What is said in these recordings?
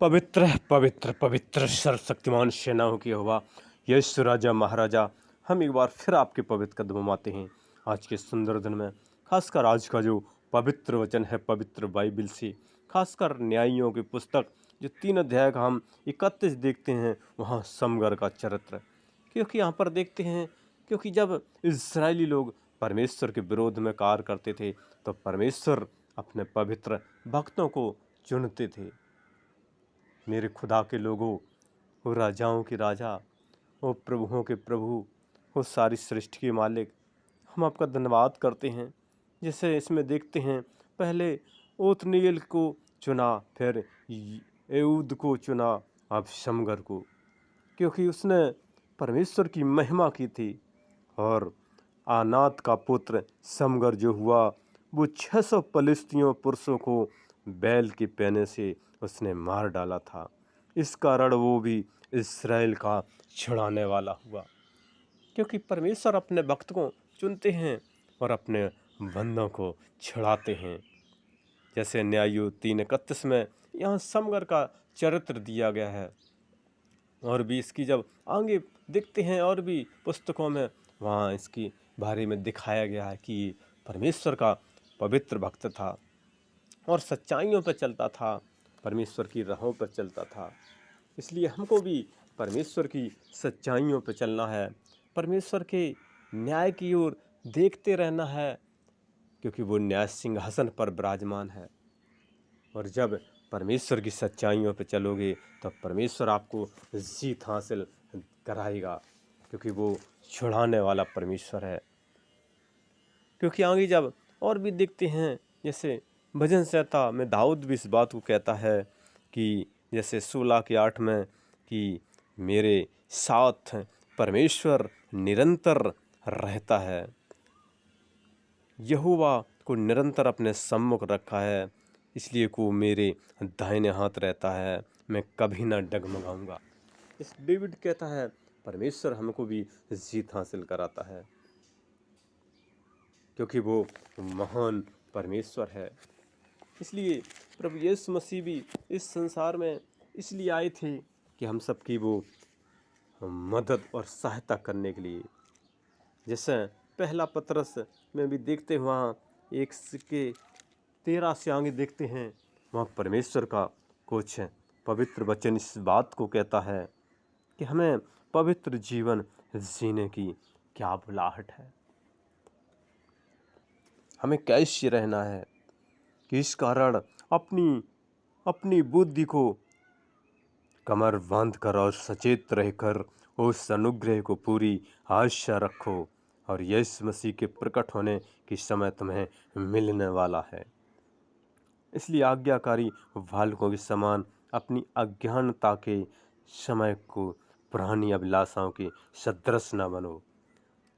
पवित्र पवित्र पवित्र सर्वशक्तिमान सेनाओं की यहोवा यीशु राजा महाराजा, हम एक बार फिर आपके पवित्र कदमों में आते हैं आज के सुंदर दिन में। खासकर आज का जो पवित्र वचन है पवित्र बाइबल से, खासकर न्यायियों की पुस्तक जो 3 अध्याय का हम 31 देखते हैं, वहाँ समगर का चरित्र। क्योंकि यहाँ पर देखते हैं, क्योंकि जब इस्राएली लोग परमेश्वर के विरोध में कार्य करते थे तो परमेश्वर अपने पवित्र भक्तों को चुनते थे। मेरे खुदा के लोगों, वो राजाओं के राजा, वो प्रभुओं के प्रभु, वो सारी सृष्टि के मालिक, हम आपका धन्यवाद करते हैं। जैसे इसमें देखते हैं, पहले ओत्नीएल को चुना, फिर एऊद को चुना, अब शमगर को, क्योंकि उसने परमेश्वर की महिमा की थी। और आनात का पुत्र समगर जो हुआ, वो 600 फलिस्तियों पुरुषों को बैल के पहने से उसने मार डाला था। इस कारण वो भी इस्राएल का छुड़ाने वाला हुआ। क्योंकि परमेश्वर अपने भक्त को चुनते हैं और अपने बंदों को छुड़ाते हैं। जैसे न्यायियों 3:31 में यहाँ समगर का चरित्र दिया गया है। और भी इसकी जब आगे देखते हैं और भी पुस्तकों में, वहाँ इसकी बारे में दिखाया गया है कि ये परमेश्वर का पवित्र भक्त था और सच्चाइयों पर चलता था, परमेश्वर की राहों पर चलता था। इसलिए हमको भी परमेश्वर की सच्चाइयों पर चलना है, परमेश्वर के न्याय की ओर देखते रहना है, क्योंकि वो न्याय सिंहासन पर विराजमान है। और जब परमेश्वर की सच्चाइयों पर चलोगे तो परमेश्वर आपको जीत हासिल कराएगा, क्योंकि वो छुड़ाने वाला परमेश्वर है। क्योंकि आगे जब और भी देखते हैं, जैसे भजन संहिता में दाऊद भी इस बात को कहता है कि जैसे 16:8 में कि मेरे साथ परमेश्वर निरंतर रहता है, यहोवा को निरंतर अपने सम्मुख रखा है, इसलिए को मेरे दाहिने हाथ रहता है, मैं कभी ना डगमगाऊंगा। इस डेविड कहता है परमेश्वर हमको भी जीत हासिल कराता है, क्योंकि वो महान परमेश्वर है। इसलिए प्रभु यीशु मसीह भी इस संसार में इसलिए आए थे कि हम सबकी वो मदद और सहायता करने के लिए। जैसे पहला पतरस में भी देखते हैं, वहाँ 1:13 से आगे देखते हैं, वहाँ परमेश्वर का कुछ पवित्र वचन इस बात को कहता है कि हमें पवित्र जीवन जीने की क्या बुलाहट है, हमें कैसे रहना है, कि इस कारण अपनी बुद्धि को कमर बांध कर और सचेत रहकर उस अनुग्रह को पूरी आशा रखो, और यीशु मसीह के प्रकट होने की समय तुम्हें मिलने वाला है। इसलिए आज्ञाकारी बालकों के समान अपनी अज्ञानता के समय को पुरानी अभिलाषाओं के सदृश न बनो,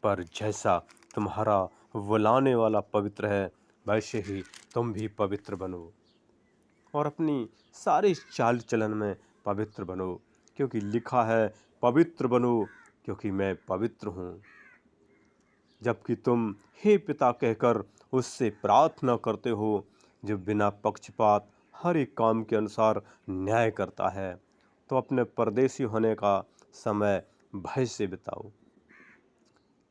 पर जैसा तुम्हारा बुलाने वाला पवित्र है, वैसे ही तुम भी पवित्र बनो। और अपनी सारे चाल चलन में पवित्र बनो, क्योंकि लिखा है पवित्र बनो क्योंकि मैं पवित्र हूँ। जबकि तुम हे पिता कहकर उससे प्रार्थना करते हो, जो बिना पक्षपात हर एक काम के अनुसार न्याय करता है, तो अपने परदेशी होने का समय भय से बिताओ,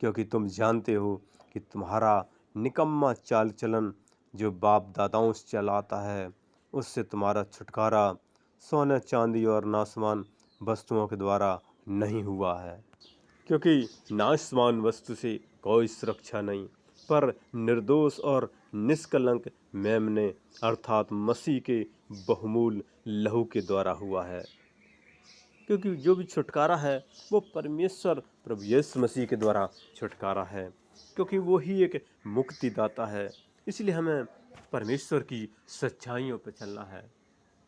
क्योंकि तुम जानते हो कि तुम्हारा निकम्मा चाल चलन जो बाप दादाओं से चलाता है, उससे तुम्हारा छुटकारा सोने चांदी और नाशवान वस्तुओं के द्वारा नहीं हुआ है। क्योंकि नाशवान वस्तु से कोई सुरक्षा नहीं, पर निर्दोष और निष्कलंक मेमने अर्थात मसीह के बहुमूल्य लहू के द्वारा हुआ है। क्योंकि जो भी छुटकारा है वो परमेश्वर प्रभु यीशु मसीह के द्वारा छुटकारा है, क्योंकि वो ही एक मुक्तिदाता है। इसलिए हमें परमेश्वर की सच्चाइयों पर चलना है,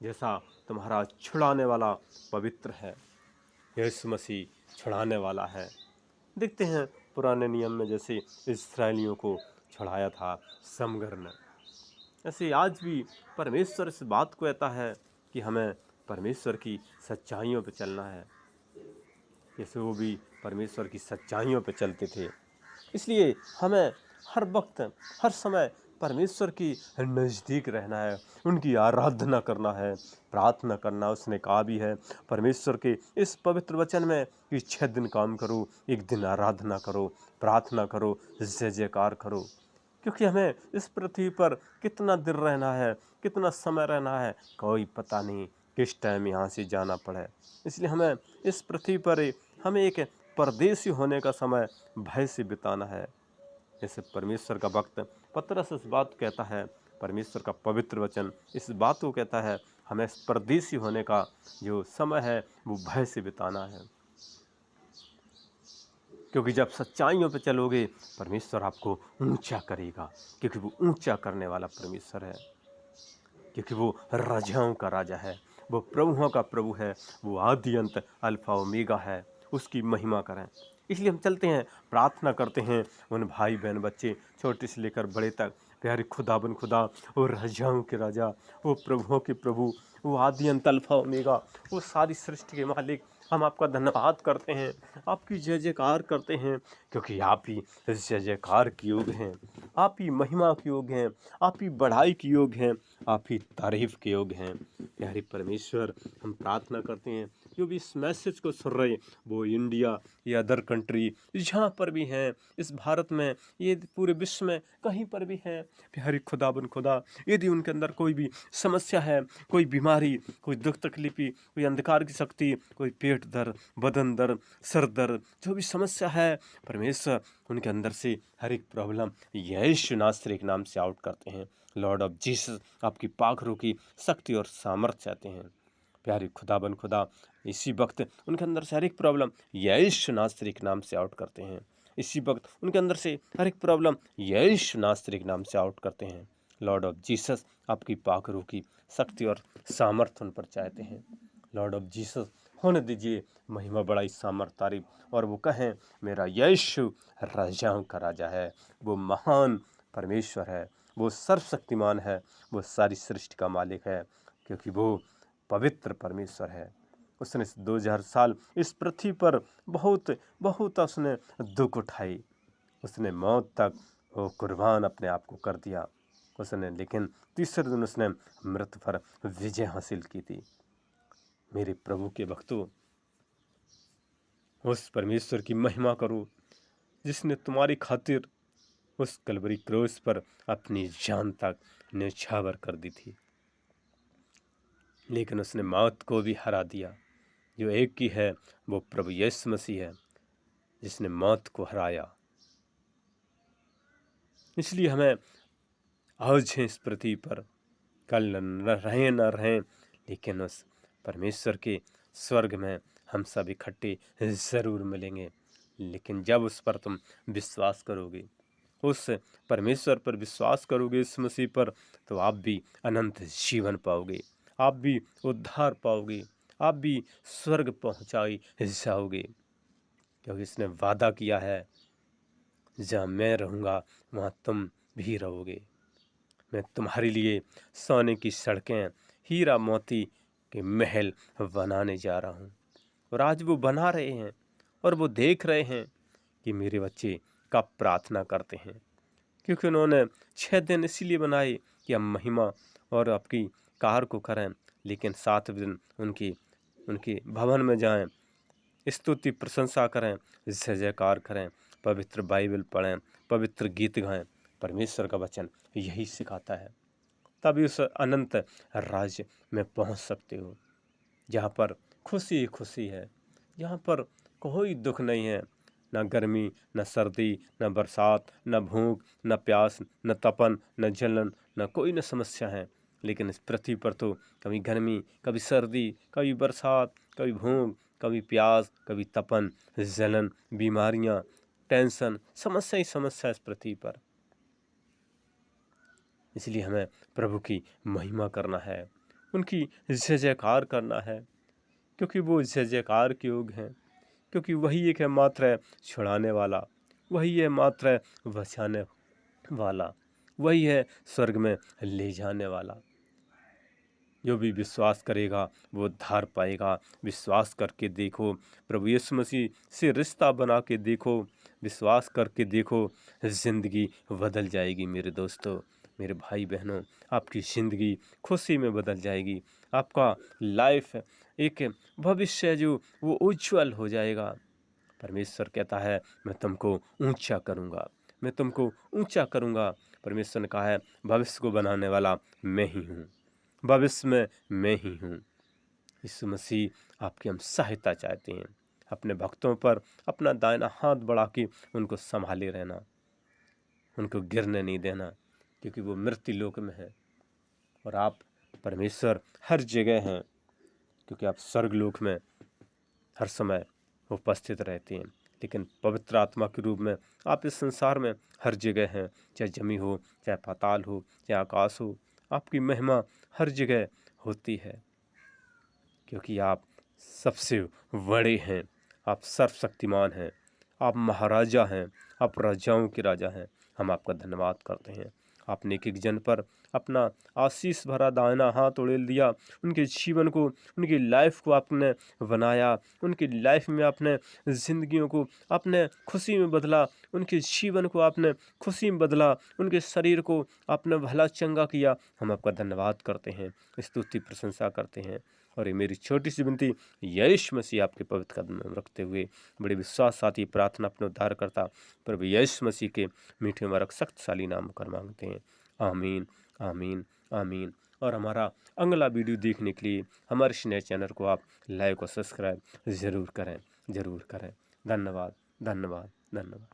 जैसा तुम्हारा छुड़ाने वाला पवित्र है, यीशु मसीह छुड़ाने वाला है। देखते हैं पुराने नियम में जैसे इस्राएलियों को छुड़ाया था समगर ने, ऐसे आज भी परमेश्वर इस बात को कहता है कि हमें परमेश्वर की सच्चाइयों पर चलना है, जैसे वो भी परमेश्वर की सच्चाइयों पर चलते थे। इसलिए हमें हर वक्त हर समय परमेश्वर की नज़दीक रहना है, उनकी आराधना करना है, प्रार्थना करना। उसने कहा भी है परमेश्वर के इस पवित्र वचन में कि 6 दिन काम करो, एक दिन आराधना करो, प्रार्थना करो, जय जयकार करो। क्योंकि हमें इस पृथ्वी पर कितना दिन रहना है, कितना समय रहना है, कोई पता नहीं, किस टाइम यहाँ से जाना पड़े। इसलिए हमें इस पृथ्वी पर हमें एक परदेसी होने का समय भय से बिताना है। जैसे परमेश्वर का भक्त पतरस इस बात को कहता है, परमेश्वर का पवित्र वचन इस बात को कहता है, हमें इस परदेसी होने का जो समय है वो भय से बिताना है। क्योंकि जब सच्चाइयों पे चलोगे परमेश्वर आपको ऊंचा करेगा, क्योंकि वो ऊंचा करने वाला परमेश्वर है, क्योंकि वो राजाओं का राजा है, वो प्रभुओं का प्रभु है, वो आदि अंत अल्फा ओमेगा है। उसकी महिमा करें। इसलिए हम चलते हैं, प्रार्थना करते हैं उन भाई बहन बच्चे छोटे से लेकर बड़े तक, प्यारे खुदाबन खुदा, वो राजाओं के राजा, वो प्रभुओं के प्रभु, वो आदि अंत अल्फा ओमेगा, वो सारी सृष्टि के मालिक, हम आपका धन्यवाद करते हैं, आपकी जय जयकार करते हैं, क्योंकि आप ही जय जयकार के योग हैं, आप ही महिमा के योग हैं, आप ही बढ़ाई के योग हैं, आप ही तारीफ के योग हैं। प्यारे परमेश्वर, हम प्रार्थना करते हैं जो भी इस मैसेज को सुन रहे, वो इंडिया या अदर कंट्री जहाँ पर भी हैं, इस भारत में, ये पूरे विश्व में कहीं पर भी हैं, प्यारे खुदाबन खुदा, यदि उनके अंदर कोई भी समस्या है, कोई बीमारी, कोई दुख तकलीफी, कोई अंधकार की शक्ति, कोई पेट दर्द, बदन दर्द, सर दर्द, जो भी समस्या है परमेश्वर उनके अंदर से हर एक प्रॉब्लम यीशु नासरी के नाम से आउट करते हैं। लॉर्ड ऑफ जीसस, आपकी पाखरों की शक्ति और सामर्थ्य चाहते हैं। प्यारे खुदाबन खुदा, इसी वक्त उनके अंदर से हर एक प्रॉब्लम यीशु नासरी के नाम से आउट करते हैं। इसी वक्त उनके अंदर से हर एक प्रॉब्लम यीशु नासरी के नाम से आउट करते हैं। लॉर्ड ऑफ जीसस, आपकी पाखरों की शक्ति और सामर्थ्य उन पर चाहते हैं। लॉर्ड ऑफ जीसस, होने दीजिए महिमा बड़ाई सामर्थ तारीफ, और वो कहें मेरा यीशु राजाओं का राजा है, वो महान परमेश्वर है, वो सर्वशक्तिमान है, वो सारी सृष्टि का मालिक है, क्योंकि वो पवित्र परमेश्वर है। उसने 2000 साल इस पृथ्वी पर बहुत बहुत उसने दुख उठाई, उसने मौत तक वो कुर्बान अपने आप को कर दिया उसने, लेकिन तीसरे दिन उसने मृत्यु पर विजय हासिल की थी। मेरे प्रभु के भक्तों, उस परमेश्वर की महिमा करो जिसने तुम्हारी खातिर उस कलवरी क्रूस पर अपनी जान तक न्यौछावर कर दी थी, लेकिन उसने मौत को भी हरा दिया। जो एक ही है वो प्रभु यीशु मसीह है, जिसने मौत को हराया। इसलिए हमें आज इस पृथ्वी पर, कल न रहें, लेकिन उस परमेश्वर के स्वर्ग में हम सब इकट्ठे ज़रूर मिलेंगे। लेकिन जब उस पर तुम विश्वास करोगे, उस परमेश्वर पर विश्वास करोगे, इस मसीह पर, तो आप भी अनंत जीवन पाओगे, आप भी उद्धार पाओगे, आप भी स्वर्ग पहुँचाई जाओगे। क्योंकि इसने वादा किया है, जहाँ मैं रहूँगा वहाँ तुम भी रहोगे। मैं तुम्हारे लिए सोने की सड़कें, हीरा मोती के महल बनाने जा रहा हूँ। और आज वो बना रहे हैं, और वो देख रहे हैं कि मेरे बच्चे कब प्रार्थना करते हैं, क्योंकि उन्होंने 6 दिन इसीलिए बनाए कि हम महिमा और आपकी कार को करें, लेकिन 7 दिन उनके भवन में जाएं, स्तुति प्रशंसा करें, जय जयकार करें, पवित्र बाइबल पढ़ें, पवित्र गीत गाएं। परमेश्वर का वचन यही सिखाता है। तभी उस अनंत राज्य में पहुंच सकते हो, जहाँ पर खुशी ही खुशी है, जहाँ पर कोई दुख नहीं है, न गर्मी, न सर्दी, न बरसात, न भूख, न प्यास, न तपन, न जलन, न कोई न समस्या है। लेकिन इस पृथ्वी पर तो कभी गर्मी, कभी सर्दी, कभी बरसात, कभी भूख, कभी प्यास, कभी तपन, जलन, बीमारियाँ, टेंशन, समस्या ही समस्या इस पृथ्वी पर। इसलिए हमें प्रभु की महिमा करना है, उनकी जय जयकार करना है, क्योंकि वो जय जयकार के योग हैं, क्योंकि वही एक है मात्र है छुड़ाने वाला, वही है मात्र है बचाने वाला, वही है स्वर्ग में ले जाने वाला। जो भी विश्वास करेगा वो उद्धार पाएगा। विश्वास करके देखो, प्रभु यीशु मसीह से रिश्ता बना के देखो, विश्वास करके देखो, ज़िंदगी बदल जाएगी मेरे दोस्तों। मेरे भाई बहनों, आपकी ज़िंदगी खुशी में बदल जाएगी। आपका लाइफ एक भविष्य जो वो उज्जवल हो जाएगा। परमेश्वर कहता है, मैं तुमको ऊंचा करूंगा, मैं तुमको ऊंचा करूंगा। परमेश्वर ने कहा है, भविष्य को बनाने वाला मैं ही हूँ, भविष्य में मैं ही हूँ। यीशु मसीह आपकी हम सहायता चाहते हैं। अपने भक्तों पर अपना दाहिना हाथ बढ़ा के उनको संभाले रहना, उनको गिरने नहीं देना, क्योंकि वो मृत्यु लोक में है और आप परमेश्वर हर जगह हैं, क्योंकि आप स्वर्ग लोक में हर समय उपस्थित रहते हैं। लेकिन पवित्र आत्मा के रूप में आप इस संसार में हर जगह हैं, चाहे जमी हो, चाहे पाताल हो, चाहे आकाश हो। आपकी महिमा हर जगह होती है, क्योंकि आप सबसे बड़े हैं, आप सर्वशक्तिमान हैं, आप महाराजा हैं, आप राजाओं के राजा हैं। हम आपका धन्यवाद करते हैं। आपने एक एक जन पर अपना आशीष भरा दाहिना हाथ उड़ेल दिया, उनके जीवन को, उनकी लाइफ को आपने बनाया, उनकी लाइफ में आपने ज़िंदगियों को आपने खुशी में बदला, उनके जीवन को आपने खुशी में बदला, उनके शरीर को आपने भला चंगा किया। हम आपका धन्यवाद करते हैं, स्तुति प्रशंसा करते हैं। और ये मेरी छोटी सी विनती यीशु मसीह आपके पवित्र कदम में रखते हुए बड़े विश्वास साथ ही प्रार्थना अपने उद्धारकर्ता प्रभु यीशु मसीह के मीठे मरक शक्तिशाली नाम कर मांगते हैं। आमीन, आमीन, आमीन। और हमारा अगला वीडियो देखने के लिए हमारे इस नए चैनल को आप लाइक और सब्सक्राइब ज़रूर करें, ज़रूर करें। धन्यवाद, धन्यवाद, धन्यवाद।